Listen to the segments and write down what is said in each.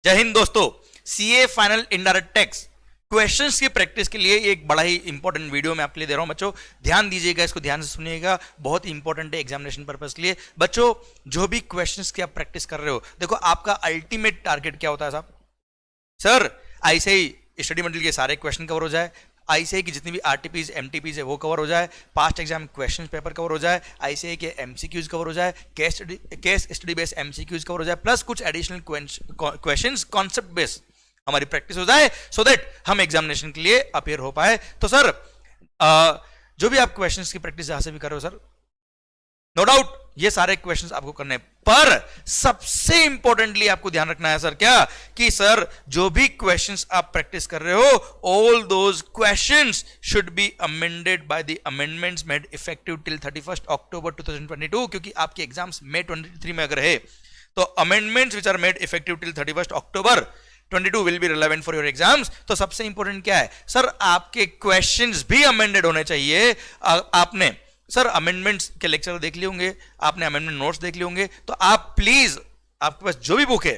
जय हिंद दोस्तों। CA final indirect tax questions की प्रैक्टिस के लिए एक बड़ा ही इंपॉर्टेंट वीडियो मैं आपके लिए दे रहा हूं बच्चों, ध्यान दीजिएगा, इसको ध्यान से सुनिएगा, बहुत ही इंपॉर्टेंट है एग्जामिनेशन पर्पस के लिए। बच्चों जो भी क्वेश्चंस की आप प्रैक्टिस कर रहे हो, देखो आपका अल्टीमेट टारगेट क्या होता है साहब? सर ऐसे ही स्टडी मटेरियल के सारे क्वेश्चन कवर हो जाए, ऐसे की जितनी भी आरटीपीज एमटीपीज है वो कवर हो जाए, past exam question paper cover हो जाए, ऐसे के एमसीक्यूज कवर हो जाए, case study based MCQs cover हो जाए, प्लस कुछ एडिशनल क्वेश्चंस कॉन्सेप्ट बेस्ड हमारी प्रैक्टिस हो जाए, सो दैट हम एग्जामिनेशन के लिए अपेयर हो पाए। तो सर जो भी आप क्वेश्चंस की प्रैक्टिस जहां से भी कर रहे हो सर, नो डाउट ये सारे क्वेश्चंस आपको करने, पर सबसे इंपॉर्टेंटली आपको ध्यान रखना है सर क्या, कि सर जो भी क्वेश्चंस आप प्रैक्टिस कर रहे हो, all those questions should be amended by the amendments made effective till 31 अक्टूबर 2022, क्योंकि आपके एग्जाम्स मई 23 में अगर है तो amendments which are made effective till 31 October 22 will be relevant for your exams. तो सबसे इंपॉर्टेंट क्या है सर, आपके क्वेश्चंस भी अमेंडेड होने चाहिए। आपने सर अमेंडमेंट्स के लेक्चर देख लिए होंगे, आपने अमेंडमेंट नोट्स देख लिए होंगे, तो आप प्लीज आपके पास जो भी बुक है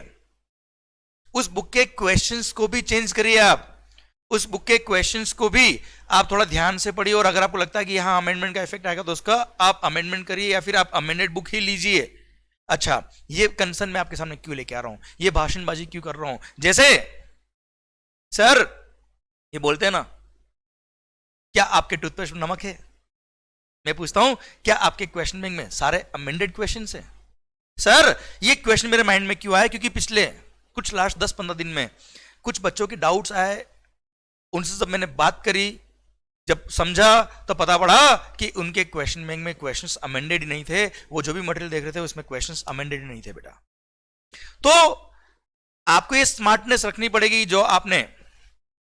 उस बुक के क्वेश्चंस को भी चेंज करिए, आप उस बुक के क्वेश्चंस को भी आप थोड़ा ध्यान से पढ़िए, और अगर आपको लगता है कि यहां अमेंडमेंट का इफेक्ट आएगा तो उसका आप अमेंडमेंट करिए, या फिर आप अमेंडेड बुक ही लीजिए। अच्छा, ये कंसर्न मैं आपके सामने क्यों लेके आ रहा हूं, ये भाषणबाजी क्यों कर रहा हूं? जैसे सर ये बोलते हैं ना, क्या आपके टूथपेस्ट में नमक है? मैं पूछता हूं, क्या आपके क्वेश्चन बैंक में सारे अमेंडेड क्वेश्चंस हैं? सर ये क्वेश्चन मेरे माइंड में क्यों आया, क्योंकि पिछले कुछ लास्ट 10-15 दिन में कुछ बच्चों के डाउट्स आए, उनसे जब मैंने बात करी, जब समझा तो पता पड़ा कि उनके क्वेश्चन बैंक में क्वेश्चंस अमेंडेड ही नहीं थे, वो जो भी मटेरियल देख रहे थे उसमें क्वेश्चंस अमेंडेड ही नहीं थे बेटा। तो आपको ये स्मार्टनेस रखनी पड़ेगी, जो आपने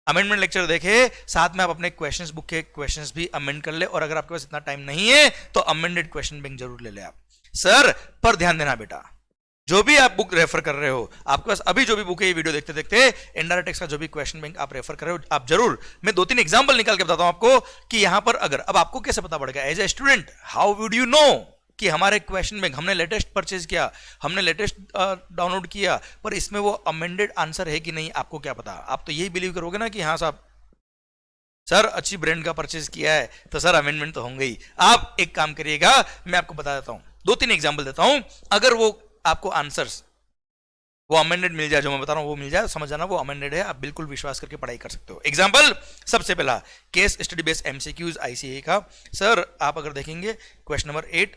अमेंडमेंट लेक्चर देखे साथ में आप अपने क्वेश्चंस बुक के क्वेश्चंस भी अमेंड कर ले, और अगर आपके पास इतना टाइम नहीं है तो अमेंडेड क्वेश्चन बैंक जरूर ले ले आप सर। पर ध्यान देना बेटा, जो भी आप बुक रेफर कर रहे हो, आपके पास अभी जो भी बुक है, ये वीडियो देखते देखते इनडायरेक्ट टैक्स का जो भी क्वेश्चन बैंक आप रेफर कर रहे हो, आप जरूर, मैं 2-3 एग्जांपल निकाल के बताता हूं आपको कि यहां पर अगर, अब आपको कैसे पता पड़ेगा as a student, how would you know कि हमारे क्वेश्चन बैंक हमने लेटेस्ट परचेज किया, हमने लेटेस्ट डाउनलोड किया, पर इसमें वो अमेंडेड आंसर है कि नहीं, आपको क्या पता? आप तो यही बिलीव करोगे ना कि हाँ साहब सर अच्छी ब्रांड का परचेज किया है तो सर अमेंडमेंट तो होंगे ही। आप एक काम करिएगा, मैं आपको बता देता हूं, 2-3 एग्जांपल देता हूं, अगर वो आपको आंसर्स वो अमेंडेड मिल जाए, जो मैं बता रहा हूं वो मिल जाए, समझ जाना वो अमेंडेड है, आप बिल्कुल विश्वास करके पढ़ाई कर सकते हो। एग्जांपल सबसे पहला, case study based MCQs ICA का। सर आप अगर देखेंगे क्वेश्चन नंबर 8,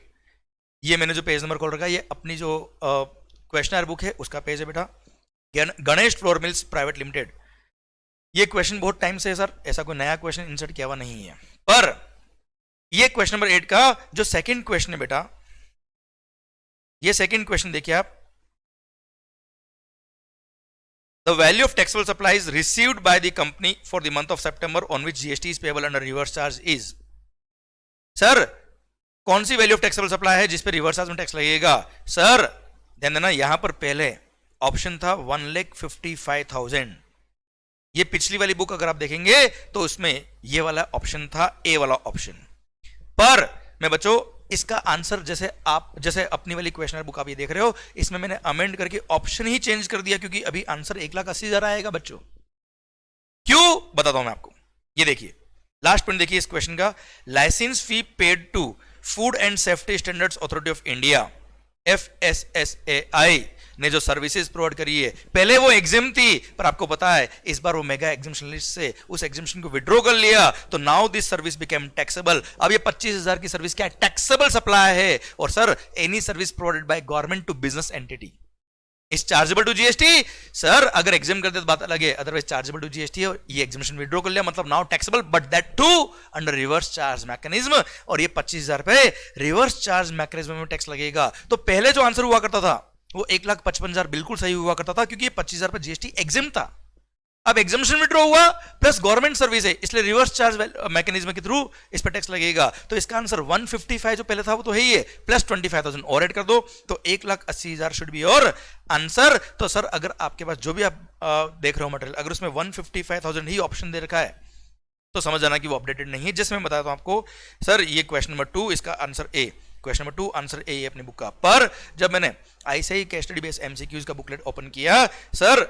ये मैंने जो पेज नंबर खोल रखा है, ये अपनी जो क्वेश्चनर बुक है उसका पेज है बेटा, Ganesh flour mills private limited. ये क्वेश्चन बहुत टाइम से है सर, ऐसा कोई नया क्वेश्चन इंसर्ट किया हुआ नहीं है, पर ये क्वेश्चन नंबर 8 का जो सेकंड क्वेश्चन है बेटा, ये सेकंड क्वेश्चन देखिए आप, the value of taxable supplies received by the company for the month of September on which GST is payable under reverse charge is. Sir कौन सी वैल्यू ऑफ टैक्सेबल सप्लाई है जिस पे reverse charge में tax लगेगा? Sir ध्यान देना, यहां पर पहले ऑप्शन था 1,55,000, ये पिछली वाली बुक अगर आप देखेंगे तो उसमें ये वाला ऑप्शन था, ए वाला ऑप्शन। पर मैं बच्चों इसका आंसर जैसे अपनी वाली क्वेश्चनर बुक आप ये देख रहे हो, इसमें मैंने अमेंड करके ऑप्शन ही चेंज कर दिया, क्योंकि अभी आंसर 1,80,000 आएगा बच्चों। क्यों बताता हूं मैं आपको, ये देखिए लास्ट पॉइंट देखिए इस क्वेश्चन का, licence fee paid to Food and Safety Standards Authority of India FSSAI ने जो सर्विसेज प्रोवाइड करी है, पहले वो एग्जिम थी, पर आपको पता है इस बार वो मेगा एग्जिबिशन लिस्ट से उस एग्जिबिशन को विड्रॉ कर लिया, तो now this service became taxable. अब ये 25,000 की सर्विस क्या है? टैक्सेबल सप्लाई है। और sir any service provided by government to business entity is chargeable to GST. Sir अगर एग्जाम करते तो बात अलग है, अदरवाइज चार्जेबल टू जीएसटी है, ये एग्जामिनेशन विड्रॉ कर लिया, मतलब now taxable, but that too under reverse charge mechanism. और ये 25,000 पे रिवर्स चार्ज मैकेनिज्म में टैक्स लगेगा। तो पहले जो आंसर हुआ करता था वो 1,55,000 बिल्कुल सही हुआ करता था, क्योंकि ये 25,000 पे जीएसटी एग्जाम था। अब एग्जामिनेशन विड्रॉ हुआ प्लस गवर्नमेंट सर्विस है, इसलिए रिवर्स चार्ज मैकेनिज्म के थ्रू इस पर टैक्स लगेगा। तो इसका आंसर 155 जो पहले था वो तो है ही है, प्लस 25,000 और ऐड कर दो तो 1,80,000 शुड बी और आंसर। तो सर अगर आपके पास जो भी आप देख रहे हो मटेरियल, अगर उसमें 155,000 ही ऑप्शन दे रखा है तो समझ जाना कि वो अपडेटेड नहीं है। जिसमें मैं बताता हूं आपको, सर ये क्वेश्चन नंबर 2, इसका answer A, question number 2 answer A अपनी बुक का। पर जब मैंने ऐसे ही केस स्टडी बेस्ड एमसीक्यूज का बुकलेट ओपन किया, सर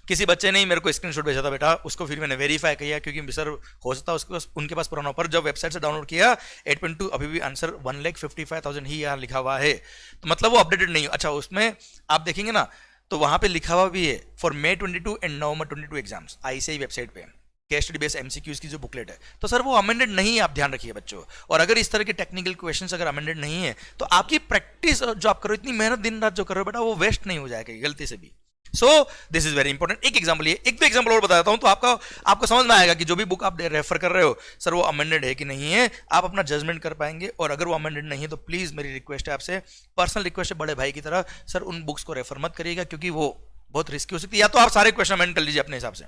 किसी बच्चे ने ही मेरे को स्क्रीनशॉट भेजा था बेटा, उसको फिर मैंने वेरीफाई किया क्योंकि सर हो सकता है उसके पास उनके पास पुराना, पर जब वेबसाइट से डाउनलोड किया 8.2 अभी भी आंसर 1,55,000 ही यहाँ लिखा हुआ है, तो मतलब वो अपडेटेड नहीं हो। अच्छा, उसमें आप देखेंगे ना तो वहां पे लिखा हुआ भी है for May 22 and November 22 exams, ICI website पे केस स्टडी बेस्ड एमसीक्यूज की जो बुकलेट है, तो सर वो अमेंडेड नहीं है, आप ध्यान रखिए बच्चों। और अगर इस तरह के टेक्निकल क्वेश्चंस अगर अमेंडेड नहीं है तो आपकी प्रैक्टिस जो आप करो, इतनी मेहनत दिन रात जो करो बेटा, वो वेस्ट नहीं हो जाएगा गलती से भी। So this is very important. एक एग्जांपल, ये एक दो एग्जांपल और बताता हूं तो आपको समझ में आएगा कि जो भी बुक आप रेफर कर रहे हो सर वो अमेंडेड है कि नहीं है, आप अपना जजमेंट कर पाएंगे। और अगर वो अमेंडेड नहीं है तो प्लीज मेरी रिक्वेस्ट है आपसे, पर्सनल रिक्वेस्ट है बड़े भाई की तरह, सर उन बुक्स को रेफर मत करिएगा क्योंकि वो बहुत रिस्की हो सकती है। या तो आप सारे क्वेश्चन अमेंड कर लीजिए अपने हिसाब से,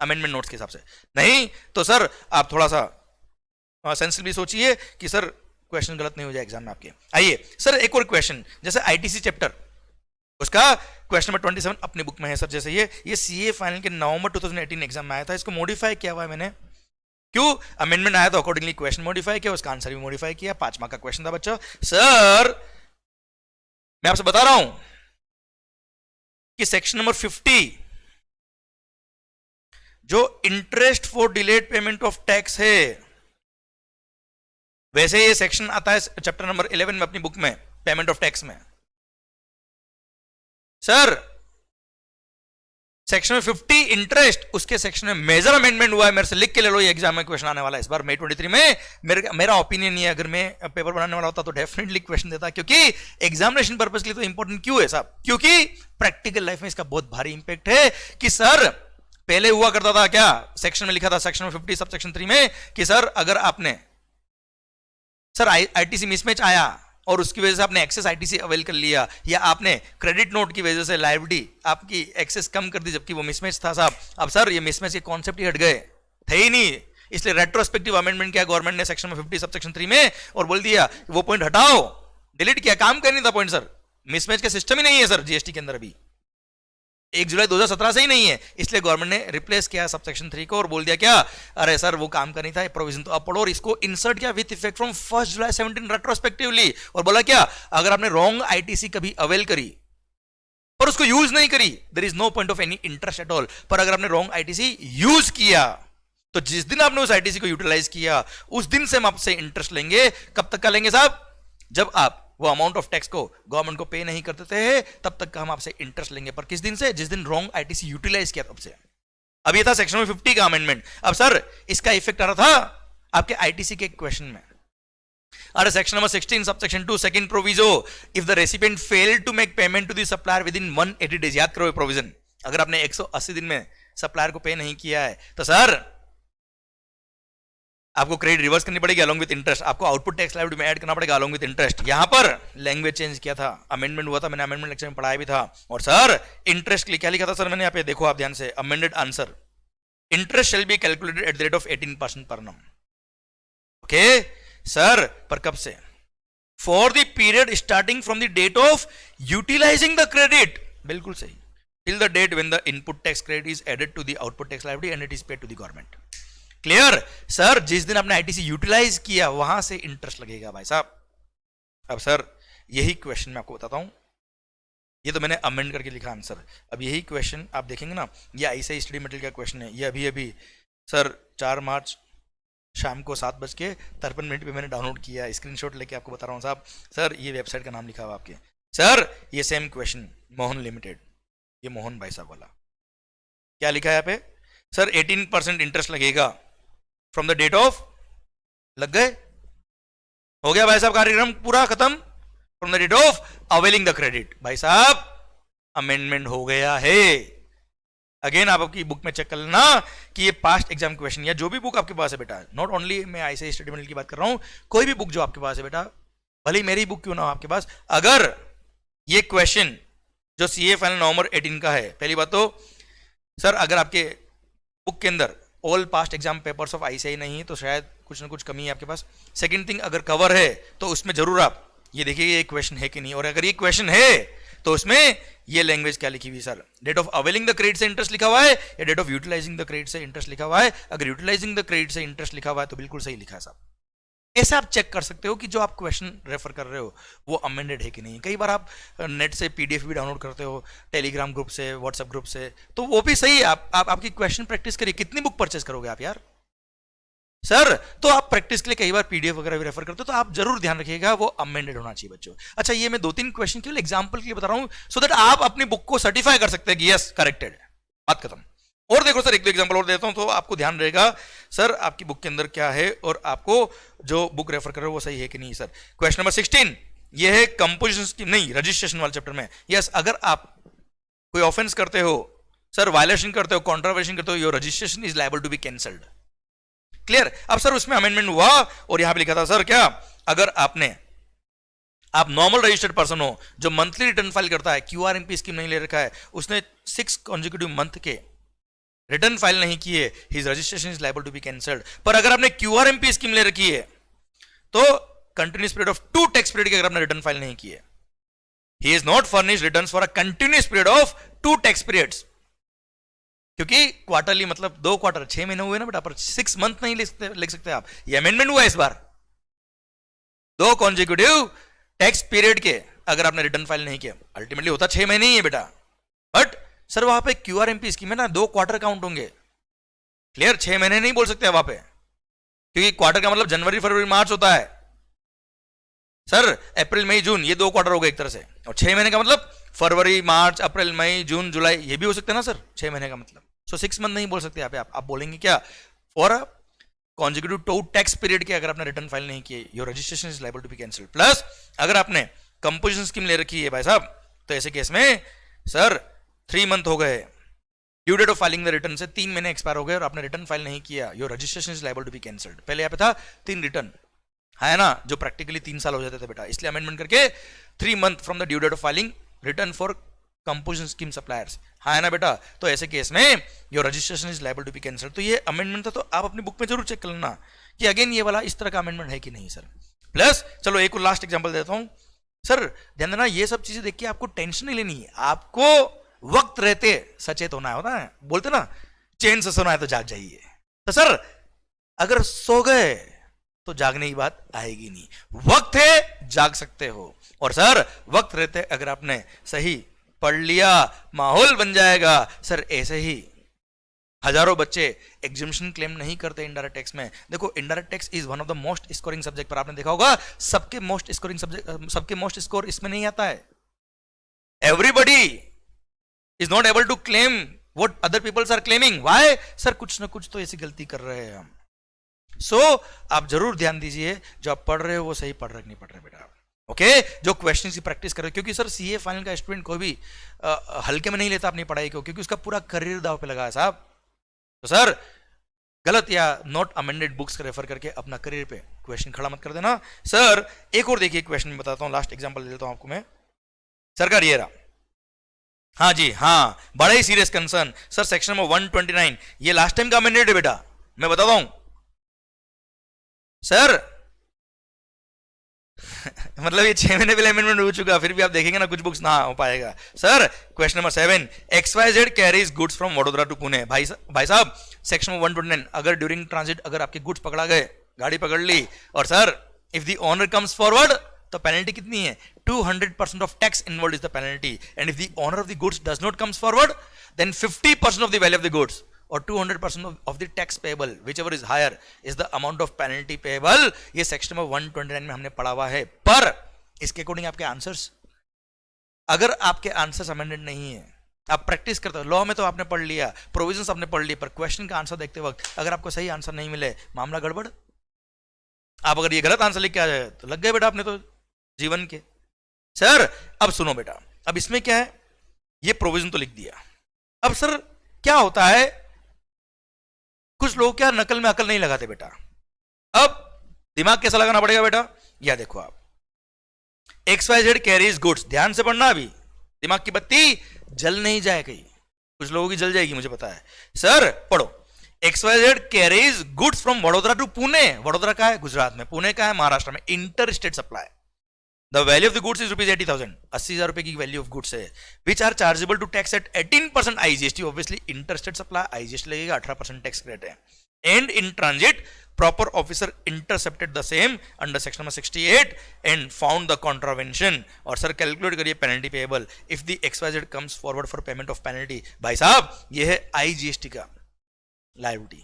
अमेंडमेंट नोट्स के हिसाब से, नहीं तो सर आप थोड़ा सा सेंसिटिवली सोचिए कि सर क्वेश्चन गलत नहीं हो जाए एग्जाम में आपके। आइए सर एक और क्वेश्चन, जैसे आईटीसी चैप्टर उसका क्वेश्चन नंबर 27 अपनी बुक में है सर। जैसे ये सीए फाइनल के नवंबर 2018 एग्जाम में आया था, इसको मॉडिफाई किया हुआ है मैंने। क्यों? अमेंडमेंट आया तो अकॉर्डिंगली क्वेश्चन मॉडिफाई किया, उसका आंसर भी मॉडिफाई किया। 5 मार्क का क्वेश्चन था बच्चों। सर मैं आपसे बता रहा हूं कि सेक्शन नंबर 50 जो interest for delayed payment of tax है, वैसे ये सेक्शन आता है चैप्टर नंबर 11 में अपनी बुक में, पेमेंट ऑफ टैक्स में। सर सेक्शन में 50 इंटरेस्ट, उसके सेक्शन में मेजर अमेंडमेंट हुआ है। मेरे से लिख के ले लो, ये एग्जाम में क्वेश्चन आने वाला है इस बार May 23 में। मेरा ओपिनियन ये, अगर मैं पेपर बनाने वाला होता तो डेफिनेटली क्वेश्चन देता, क्योंकि एग्जामिनेशन पर्पस के लिए तो इंपॉर्टेंट क्यों है साहब, क्योंकि प्रैक्टिकल लाइफ में इसका बहुत भारी इंपैक्ट है। कि सर पहले हुआ करता था क्या, सेक्शन में लिखा था सेक्शन 50 सब सेक्शन 3 में कि सर अगर आपने सर आईटीसी मिसमैच आया और उसकी वजह से आपने एक्सेस आईटीसी अवेल कर लिया, या आपने क्रेडिट नोट की वजह से लायबिलिटी आपकी एक्सेस कम कर दी जबकि वो मिसमैच था साहब, अब सर ये मिसमैच के कॉन्सेप्ट ही हट गए, थे ही नहीं। इसलिए रेट्रोस्पेक्टिव अमेंडमेंट किया गवर्नमेंट ने सेक्शन 50 सब सेक्शन 3 में और बोल दिया वो पॉइंट हटाओ, डिलीट किया, काम करनी था पॉइंट सर। मिसमैच का सिस्टम ही नहीं है सर जीएसटी के अंदर, अभी 1 जुलाई 2017 से ही नहीं है, इसलिए गवर्नमेंट ने रिप्लेस किया सब सेक्शन 3 को और बोल दिया क्या, अरे सर वो काम करनी था, प्रोविजन तो अब पढ़ो, और इसको इंसर्ट किया with effect from 1 July 17 retrospectively. और बोला क्या, अगर आपने रॉन्ग आईटीसी कभी अवेल करी और उसको यूज नहीं करी, there is no point of any interest at all. पर अगर आपने रॉन्ग आईटीसी यूज किया तो जिस दिन आपने उस आईटीसी को यूटिलाइज किया उस दिन से हम आपसे इंटरेस्ट लेंगे। कब तक का लेंगे साहब, जब आप वो अमाउंट ऑफ टैक्स को गवर्नमेंट को पे नहीं करते थे तब तक का हम आपसे इंटरेस्ट लेंगे। पर किस दिन से, जिस दिन रॉन्ग आईटीसी यूटिलाइज किया तब से। अब ये था सेक्शन 50 का अमेंडमेंट। अब सर इसका इफेक्ट आ रहा था आपके आईटीसी के क्वेश्चन में। अरे section number 16 sub section 2 second proviso, if the recipient fail to make payment to the supplier within 180 days, याद करो प्रोविजन, अगर आपने 180 दिन में सप्लायर को पे नहीं किया है तो सर आपको क्रेडिट रिवर्स करनी पड़ेगी अलोंग विद इंटरेस्ट, आपको आउटपुट टैक्स लायबिलिटी में ऐड करना पड़ेगा अलोंग विद इंटरेस्ट। यहां पर लैंग्वेज चेंज किया था, अमेंडमेंट हुआ था, मैंने अमेंडमेंट लेक्चर में पढ़ाया भी था। और सर इंटरेस्ट के लिए क्या लिखा था सर मैंने यहाँ पे, देखो आप ध्यान से, amended answer, interest shall be calculated at the rate of 18% पर annum। ओके सर, पर कब से, for the period starting from the date of utilising the credit, बिल्कुल सही, till the date when the input tax credit is added to the output tax liability and it is paid to the government. Clear sir, जिस दिन आपने ITC utilise किया वहां से interest लगेगा भाई साहब। अब सर यही क्वेश्चन मैं आपको बताता हूं, ये तो मैंने अमेंड करके लिखा आंसर। अब यही क्वेश्चन आप देखेंगे ना, ये आईसीआई स्टडी मटेरियल का क्वेश्चन है, ये अभी सर 4 मार्च शाम को 7:53 पे मैंने डाउनलोड किया, स्क्रीनशॉट लेके आपको बता रहा हूँ साहब। सर ये वेबसाइट का नाम लिखा हुआ आपके, सर ये सेम क्वेश्चन मोहन लिमिटेड, ये मोहन भाई साहब वाला, क्या लिखा है यहाँ पे सर, 18% इंटरेस्ट लगेगा फ्रॉम द डेट ऑफ, लग गए, हो गया भाई साहब कार्यक्रम पूरा खत्म, from the date of availing the credit. भाई साहब अमेंडमेंट हो गया है। अगेन आप आपकी बुक में चेक कर लेना कि ये पास्ट एग्जाम क्वेश्चन या जो भी बुक आपके पास है बेटा, नॉट ओनली मैं आईसीआई स्टडी मटेरियल की बात कर रहा हूं, कोई भी बुक जो आपके पास है बेटा, भले मेरी बुक क्यों ना हो आपके पास, अगर ये क्वेश्चन जो सीए फाइनल नवंबर 18 का है, पहली बात तो सर अगर आपके बुक के अंदर all past exam papers of ICI नहीं है तो शायद कुछ ना कुछ कमी है आपके पास। सेकंड थिंग, अगर कवर है तो उसमें जरूर आप ये देखिए ये क्वेश्चन है कि नहीं, और अगर ये क्वेश्चन है तो उसमें ये लैंग्वेज क्या लिखी हुई sir, date of availing the credit से इंटरेस्ट लिखा हुआ है या date of utilising the credit से इंटरेस्ट लिखा हुआ है। अगर यूटिलाइजिंग द क्रेडिट से इंटरेस्ट लिखा हुआ है तो बिल्कुल सही लिखा है साहब, ऐसे आप चेक कर सकते हो कि जो आप क्वेश्चन रेफर कर रहे हो वो अमेंडेड है कि नहीं। कई बार आप नेट से पीडीएफ भी डाउनलोड करते हो, टेलीग्राम ग्रुप से, व्हाट्सएप ग्रुप से, तो वो भी सही है। आपकी क्वेश्चन प्रैक्टिस करिए। कितनी बुक परचेस करोगे आप यार सर? तो आप प्रैक्टिस के लिए कई बार पीडीएफ वगैरह भी रेफर करते हो, तो आप जरूर ध्यान रखिएगा वो अमेंडेड होना चाहिए बच्चों। अच्छा, ये मैं 2-3 क्वेश्चन केवल एग्जांपल के लिए बता रहा हूं, सो दैट आप अपनी बुक को सर्टिफाई कर सकते हैं कि यस करेक्टेड है, बात खत्म। और देखो सर, एक दो एग्जांपल और देता हूं तो आपको ध्यान रहेगा सर आपकी बुक के अंदर क्या है और आपको जो बुक रेफर कर रहे हो वो सही है कि नहीं। सर क्वेश्चन नंबर 16 ये है कंपोजिशन की नहीं, रजिस्ट्रेशन वाले चैप्टर में। यस, अगर आप कोई ऑफेंस करते हो सर, वायलेशन करते हो, कॉन्ट्रावेशन करते हो, your registration is liable to be cancelled. Clear? अब सर उसमें अमेंडमेंट हुआ और यहां पे लिखा था सर क्या, अगर आप नॉर्मल रजिस्टर्ड पर्सन हो जो मंथली रिटर्न फाइल करता है, क्यूआरएमपी स्कीम नहीं ले रखा है, उसने 6 कॉन्जिक्यूटिव मंथ के रिटर्न फाइल नहीं किए, his registration is liable to be cancelled. पर अगर आपने क्यूआरएमपी स्कीम ले रखी है तो continuous period of 2 tax period के अगर आपने रिटर्न फाइल नहीं किए, he is not furnish return for a continuous period of 2 tax periods. क्योंकि क्वार्टरली मतलब 2 क्वार्टर 6 महीने हुए ना बेटा, पर 6 मंथ नहीं लिख सकते आप। ये अमेंडमेंट हुआ इस बार, 2 कॉन्जिक्यूटिव टैक्स पीरियड के अगर आपने रिटर्न फाइल नहीं किया, अल्टीमेटली होता 6 महीने ही है बेटा। बट सर वहां पे क्यूआरएमपी स्कीम है ना, 2 क्वार्टर काउंट होंगे। क्लियर? 6 महीने नहीं बोल सकते वहां पे, क्योंकि क्वार्टर का मतलब जनवरी फरवरी मार्च होता है। सर अप्रैल मई जून ये 2 क्वार्टर हो गए एक तरह से, और 6 महीने का मतलब फरवरी मार्च अप्रैल मई जून जुलाई, ये भी हो सकते हैं ना सर 6 महीने का मतलब। सो 6 मंथ नहीं बोल सकते यहाँ पे आप बोलेंगे क्या, for a consecutive 2 tax period के अगर आपने रिटर्न फाइल नहीं किए, your registration is liable to be cancelled. Plus अगर आपने कंपोजिशन स्कीम ले रखी है भाई साहब, तो ऐसे केस में सर 3 मंथ हो गए, due date of filing the return से 3 महीने एक्सपायर हो गए और आपने रिटर्न फाइल नहीं किया, your registration is liable to be cancelled. पहले यहाँ पे था 3 रिटर्न है ना, जो प्रैक्टिकली 3 साल हो जाते थे बेटा, इसलिए अमेंडमेंट करके 3 month from the due date of filing return for composition scheme suppliers, है ना बेटा। तो ऐसे केस में your registration is liable to be cancelled. तो ये अमेंडमेंट था, तो आप अपनी बुक में जरूर चेक कर लेना कि अगेन ये वाला इस तरह का अमेंडमेंट है कि नहीं सर। प्लस चलो एक और लास्ट एग्जांपल देता हूं सर, ध्यान देना, ये सब चीजें देख के आपको टेंशन नहीं लेनी है, आपको वक्त रहते सचेत होना होता है, बोलते ना चैन से सोना है तो जाग जाइए। तो सर अगर सो गए तो जागने की बात आएगी नहीं, वक्त है जाग सकते हो। और सर वक्त रहते अगर आपने सही पढ़ लिया माहौल बन जाएगा। सर ऐसे ही हजारों बच्चे एग्जिबिशन क्लेम नहीं करते इनडायरेक्ट टैक्स में। देखो indirect tax is one of the most scoring subject, पर आपने देखा होगा सबके मोस्ट स्कोरिंग सब्जेक्ट, सबके मोस्ट स्कोर इसमें नहीं आता है। Everybody is not able to claim what other peoples are claiming. Why? Sir कुछ ना कुछ तो ऐसी गलती कर रहे हैं हम। सो आप जरूर ध्यान दीजिए, जो आप पढ़ रहे हो वो सही पढ़ रहे नहीं पढ़ रहे बेटा। ओके जो क्वेश्चन की प्रैक्टिस कर रहे हो, क्योंकि सर सीए फाइनल का स्टूडेंट कोई भी हल्के में नहीं लेता अपनी पढ़ाई को, क्योंकि उसका पूरा करियर दाव पे लगा है साहब। तो सर गलत या नॉट अमेंडेड बुक्स रेफर करके अपना करियर पे क्वेश्चन खड़ा मत कर देना। सर एक और देखिए क्वेश्चन में बताता हूं, लास्ट एग्जांपल दे देता हूं आपको मैं। सर का ये रहा, हाँ जी हाँ, बड़ा ही serious concern sir, section number 129 ये लास्ट टाइम का अमेंडेड है बेटा, मैं बताता हूं सर। मतलब ये 6 महीने पहले अमेंडमेंट हो चुका, फिर भी आप देखेंगे ना कुछ बुक्स ना हो पाएगा। Sir question number 7, XYZ carries goods from Vadodara to Pune. भाई साहब सेक्शन 129 अगर ड्यूरिंग ट्रांजिट अगर आपके गुड्स पकड़ा गए, गाड़ी पकड़ ली, और sir if the owner comes forward तो पेनल्टी कितनी है, 200% of tax involve is the penalty, and if the owner of the goods does not comes forward then 50% of the value of the goods और 200% of the tax payable whichever is higher is the amount of penalty payable. ये section number 129 में हमने पढ़ा हुआ है। पर इसके according आपके आंसर्स, अगर आपके आंसर्स अमेंडेड नहीं है, आप प्रैक्टिस करते हो, लॉ में तो आपने पढ़ लिया, प्रोविजंस आपने पढ़ लिया, पर क्वेश्चन का आंसर देखते वक्त अगर आपको सही आंसर नहीं मिले, मामला गड़बड़। आप अगर ये गलत आंसर लिख के आ जाए तो लग गए बेटा आपने तो जीवन के। सर अब सुनो बेटा, अब इसमें क्या है, ये प्रोविजन तो लिख दिया, अब सर क्या होता है, कुछ लोग क्या नकल में अकल नहीं लगाते बेटा। अब दिमाग कैसा लगाना पड़ेगा बेटा, या देखो आप XYZ कैरीज गुड्स, ध्यान से पढ़ना, अभी दिमाग की बत्ती जल नहीं जाए कहीं, कुछ लोगों की जल जाएगी मुझे पता है। सर पढ़ो, XYZ carries goods from Vadodara to Pune. Vadodara का है गुजरात में, पुणे का है महाराष्ट्र में, inter state supply. The value of the goods is rupees 80,000, 80,000 रुपए की वैल्यू ऑफ गुड्स है, which are chargeable to tax at 18% IGST। Obviously inter state supply IGST लगेगा, 18% टैक्स रेट है। and in transit proper officer intercepted the same under section number 68 and found the contravention. और sir calculate करिए penalty payable if the XYZ comes forward for payment of penalty. भाई साहब ये है IGST का liability.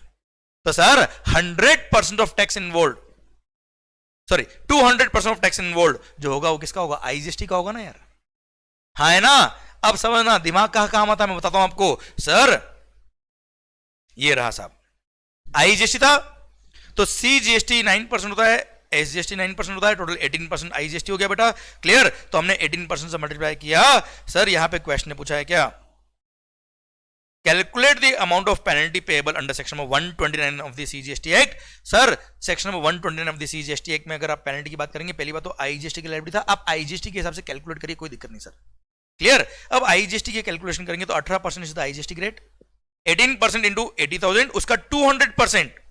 तो sir 100% of tax involve, sorry 200% of tax involve जो होगा वो किसका होगा? IGST का होगा ना यार. हाँ है ना. अब समझना दिमाग कहां काम आता है, मैं बताता हूं आपको. सर ये रहा साहब IGST था, तो CGST 9% होता है, SGST 9% होता है, टोटल 18% IGST हो गया बेटा. क्लियर. तो हमने 18% से मल्टीप्लाई किया. सर यहां पे क्वेश्चन ने पूछा है क्या, calculate the amount of penalty payable under section number 129 of the CGST act. Sir section number 129 of the CGST act में अगर आप पेनल्टी की बात करेंगे, पहली बात तो IGST की लायबिलिटी था, आप IGST के हिसाब से कैलकुलेट करिए, कोई दिक्कत नहीं सर. क्लियर. अब IGST की कैलकुलेशन करेंगे तो 18% is the IGST grade, 18% into 80,000 उसका 200%.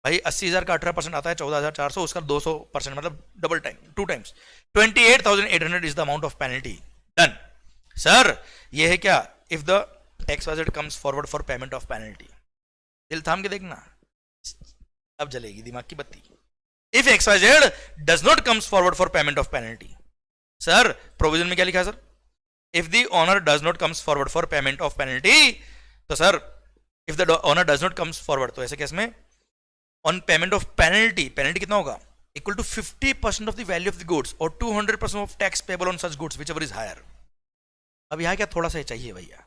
भाई 80,000 का 18% आता है 14,400, उसका 200% मतलब double time, 2 times 28,800 is the amount of penalty. Done. Sir ये है क्या, if the XYZ comes forward for payment of penalty. दिल थाम के देखना, अब जलेगी दिमाग की बत्ती. If XYZ does not comes forward for payment of penalty. Sir provision में क्या लिखा है sir? If the owner does not comes forward for payment of penalty, तो sir if the owner does not comes forward, तो ऐसे case में on payment of penalty, penalty कितना होगा? Equal to 50% of the value of the goods or 200% of tax payable on such goods whichever is higher. अब यहाँ क्या थोड़ा सा चाहिए भैया,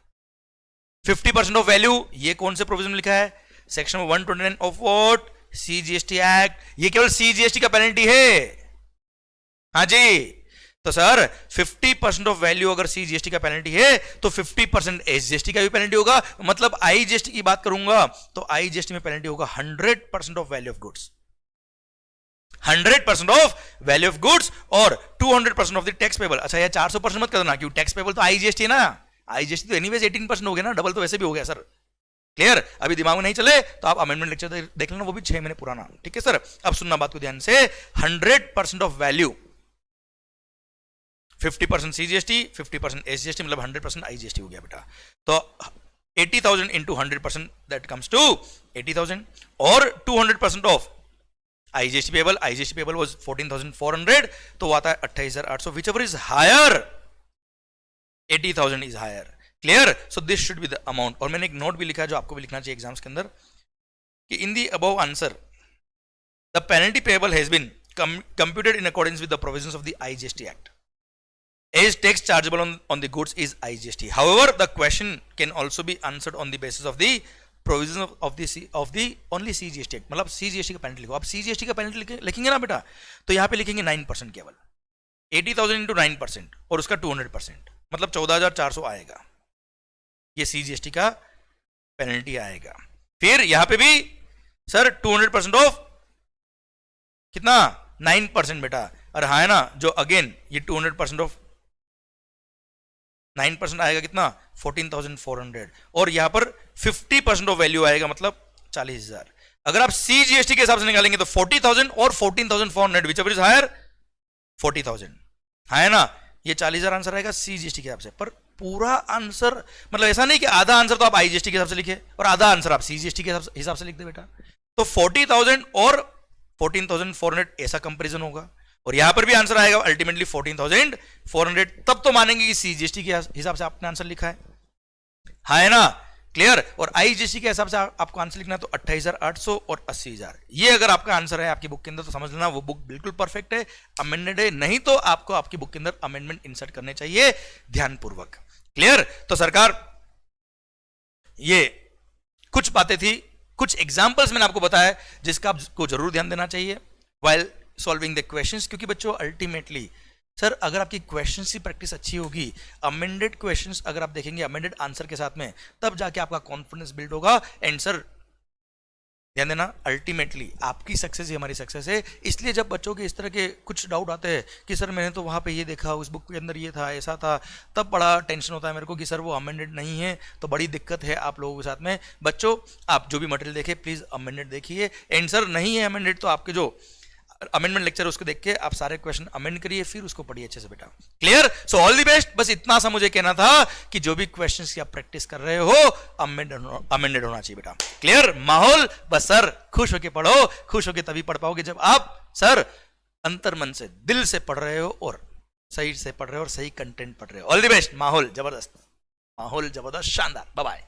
50% ऑफ वैल्यू. ये कौन से प्रोविजन में लिखा है? Section 129 of what? CGST act. ये केवल CGST का पेनल्टी है. हाँ जी. तो सर 50% ऑफ वैल्यू अगर CGST का पेनल्टी है तो 50% SGST का भी पेनल्टी होगा. मतलब IGST की बात करूंगा तो IGST में पेनल्टी होगा 100% of value of goods, 100% of value of goods और 200% ऑफ द टैक्स पेबल. अच्छा ये 400% मत करना, क्यों? टैक्स पेबल तो IGST है ना. IGST तो एनीवेज 18% हो गया ना, डबल तो वैसे भी हो गया सर. क्लियर. अभी दिमाग में नहीं चले तो आप अमेंडमेंट लेक्चर देख लेना, वो भी 6 महीने पुराना. ठीक है सर. अब सुनना बात को ध्यान से. 100% ऑफ वैल्यू, 50% CGST, 50% SGST, मतलब 100% IGST हो गया बेटा. तो 80,000 इंटू 100% दैट कम्स टू 80,000 और 200% of IGST payable. IGST payable was 14,400, तो वो आता है 28,800. Whichever is higher, 80,000 is higher. Clear. So this should be the amount. और मैंने एक नोट भी लिखा है जो आपको भी लिखना चाहिए एग्जाम्स के अंदर, कि in the above answer the penalty payable has been computed in accordance with the provisions of the IGST act. As tax chargeable on the goods is IGST. However the question can also be answered on the basis of the provision of the only CGST act. मतलब CGST का penalty लिखो. आप CGST का penalty लिखेंगे ना बेटा, तो यहां पे लिखेंगे 9% केवल, 80,000 इंटू 9% और उसका 200%, मतलब 14,400 आएगा. ये CGST का पेनल्टी आएगा. फिर यहां पे भी सर 200% ऑफ कितना? 9% बेटा. और हाँ है ना, जो अगेन ये 200% ऑफ 9% आएगा कितना? 14,400. और यहां पर 50% ऑफ वैल्यू आएगा, मतलब 40,000. अगर आप CGST के हिसाब से निकालेंगे तो 40,000 और 14,400, व्हिचएवर इज हायर 40,000. हाँ है ना. ये 40,000 आंसर आएगा CGST के हिसाब से. पर पूरा आंसर मतलब ऐसा नहीं कि आधा आंसर तो आप IGST के हिसाब से लिखे और आधा आंसर आप CGST के हिसाब से लिख दे बेटा. तो 40,000 और 14,400 ऐसा कंपैरिजन होगा. और यहां पर भी आंसर आएगा अल्टीमेटली 14,400. तब तो मानेंगे कि CGST के हिसाब से आपने आंसर लिखा है. हाँ है ना. क्लियर. और IGST के हिसाब से आपको आंसर लिखना है तो 28,800 और 80,000. ये अगर आपका आंसर है आपकी बुक के अंदर तो समझ लेना वो बुक बिल्कुल परफेक्ट है, अमेंडेड है. नहीं तो आपको आपकी बुक के अंदर अमेंडमेंट इंसर्ट करने चाहिए ध्यानपूर्वक. क्लियर. तो सरकार ये कुछ बातें थी, कुछ एग्जांपल्स मैंने आपको बताया जिसका आपको जरूर ध्यान देना चाहिए व्हाइल सॉल्विंग द क्वेश्चंस. क्योंकि बच्चों अल्टीमेटली सर अगर आपकी क्वेश्चंस की प्रैक्टिस अच्छी होगी, अमेंडेड क्वेश्चंस अगर आप देखेंगे अमेंडेड आंसर के साथ में, तब जाके आपका कॉन्फिडेंस बिल्ड होगा. एंड सर ध्यान देना, अल्टीमेटली आपकी सक्सेस ही हमारी सक्सेस है. इसलिए जब बच्चों के इस तरह के कुछ डाउट आते हैं कि सर मैंने तो वहाँ पे ये देखा, उस बुक के अंदर ये था, ऐसा था, तब बड़ा टेंशन होता है मेरे को कि सर वो अमेंडेड नहीं है, तो बड़ी दिक्कत है आप लोगों के साथ में. बच्चों आप जो भी मटेरियल देखें प्लीज़ अमेंडेड देखिए. एंड सर नहीं है अमेंडेड तो आपके जो अमेंडमेंट लेक्चर उसको देख के आप सारे क्वेश्चन अमेंड करिए, फिर उसको पढ़िए अच्छे से बेटा। Clear? So all the best. बस इतना सा मुझे कहना था कि जो भी क्वेश्चंस की आप प्रैक्टिस कर रहे हो अमेंडेड होना चाहिए बेटा। क्लियर? माहौल बस सर खुश होके पढ़ो, खुश होके तभी पढ़ पाओगे जब आप सर अंतर मन से दिल से पढ़ रहे हो और सही से पढ़ रहे हो और सही कंटेंट पढ़ रहे हो। All the best. माहौल जबरदस्त, माहौल जबरदस्त, शानदार। Bye bye.